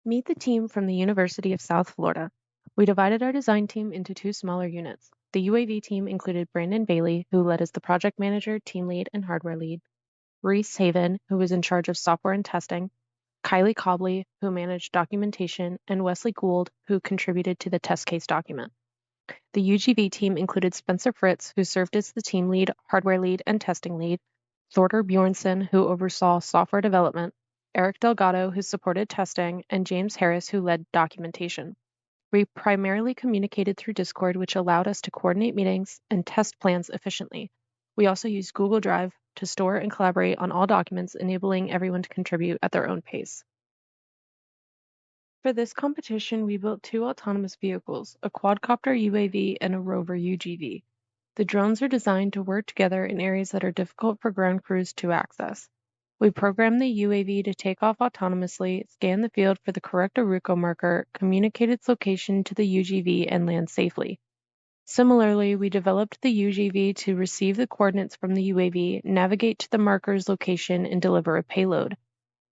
Meet the team from the University of South Florida. We divided our design team into two smaller units. The UAV team included Brandon Bailey, who led as the project manager, team lead, and hardware lead, Reese Haven, who was in charge of software and testing, Kylie Cobley, who managed documentation, and Wesley Gould, who contributed to the test case document. The UGV team included Spencer Fritz, who served as the team lead, hardware lead, and testing lead, Thorder Bjornson, who oversaw software development, Eric Delgado, who supported testing, and James Harris, who led documentation. We primarily communicated through Discord, which allowed us to coordinate meetings and test plans efficiently. We also used Google Drive to store and collaborate on all documents, enabling everyone to contribute at their own pace. For this competition, we built two autonomous vehicles, a quadcopter UAV and a rover UGV. The drones are designed to work together in areas that are difficult for ground crews to access. We programmed the UAV to take off autonomously, scan the field for the correct Aruco marker, communicate its location to the UGV, and land safely. Similarly, we developed the UGV to receive the coordinates from the UAV, navigate to the marker's location, and deliver a payload.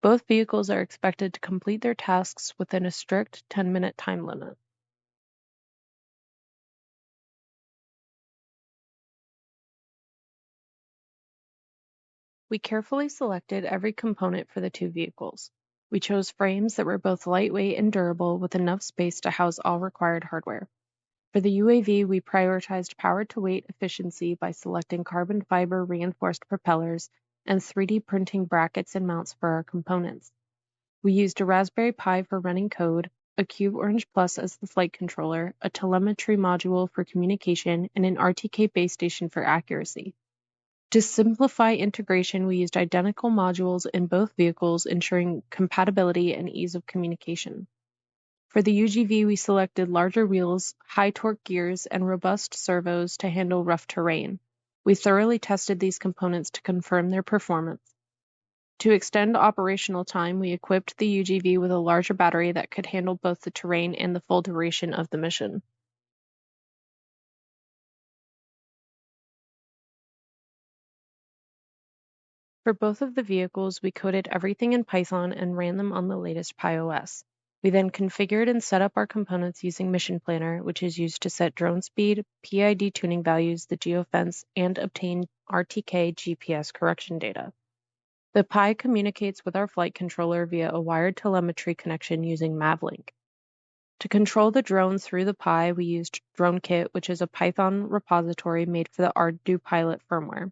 Both vehicles are expected to complete their tasks within a strict 10-minute time limit. We carefully selected every component for the two vehicles. We chose frames that were both lightweight and durable with enough space to house all required hardware. For the UAV, we prioritized power-to-weight efficiency by selecting carbon fiber reinforced propellers and 3D printing brackets and mounts for our components. We used a Raspberry Pi for running code, a Cube Orange Plus as the flight controller, a telemetry module for communication, and an RTK base station for accuracy. To simplify integration, we used identical modules in both vehicles, ensuring compatibility and ease of communication. For the UGV, we selected larger wheels, high-torque gears, and robust servos to handle rough terrain. We thoroughly tested these components to confirm their performance. To extend operational time, we equipped the UGV with a larger battery that could handle both the terrain and the full duration of the mission. For both of the vehicles, we coded everything in Python and ran them on the latest PyOS. We then configured and set up our components using Mission Planner, which is used to set drone speed, PID tuning values, the geofence, and obtain RTK GPS correction data. The Pi communicates with our flight controller via a wired telemetry connection using Mavlink. To control the drone through the Pi, we used DroneKit, which is a Python repository made for the ArduPilot firmware.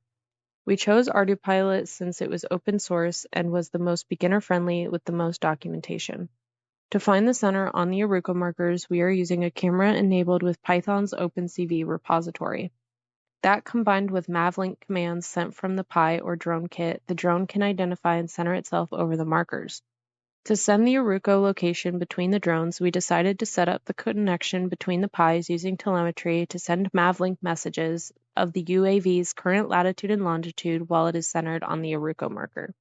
We chose ArduPilot since it was open source and was the most beginner-friendly with the most documentation. To find the center on the Aruco markers, we are using a camera enabled with Python's OpenCV repository. That combined with Mavlink commands sent from the Pi or DroneKit, the drone can identify and center itself over the markers. To send the Aruco location between the drones, we decided to set up the connection between the Pis using telemetry to send Mavlink messages of the UAV's current latitude and longitude while it is centered on the Aruco marker.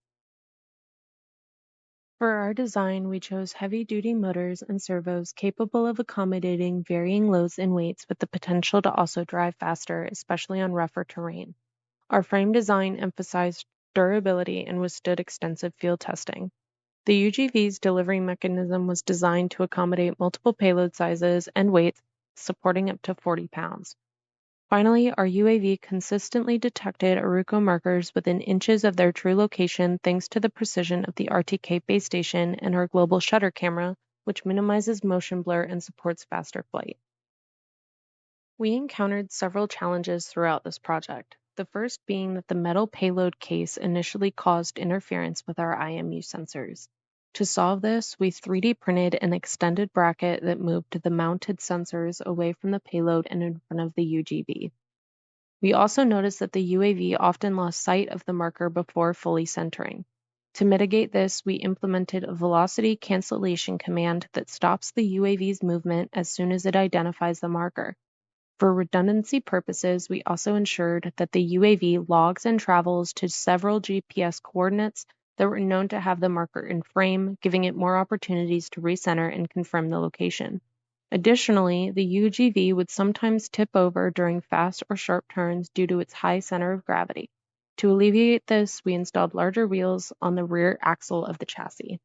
For our design, we chose heavy-duty motors and servos capable of accommodating varying loads and weights with the potential to also drive faster, especially on rougher terrain. Our frame design emphasized durability and withstood extensive field testing. The UGV's delivery mechanism was designed to accommodate multiple payload sizes and weights, supporting up to 40 pounds. Finally, our UAV consistently detected Aruco markers within inches of their true location thanks to the precision of the RTK base station and our global shutter camera, which minimizes motion blur and supports faster flight. We encountered several challenges throughout this project, the first being that the metal payload case initially caused interference with our IMU sensors. To solve this, we 3D printed an extended bracket that moved the mounted sensors away from the payload and in front of the UGV. We also noticed that the UAV often lost sight of the marker before fully centering. To mitigate this, we implemented a velocity cancellation command that stops the UAV's movement as soon as it identifies the marker. For redundancy purposes, we also ensured that the UAV logs and travels to several GPS coordinates that were known to have the marker in frame, giving it more opportunities to recenter and confirm the location. Additionally, the UGV would sometimes tip over during fast or sharp turns due to its high center of gravity. To alleviate this, we installed larger wheels on the rear axle of the chassis.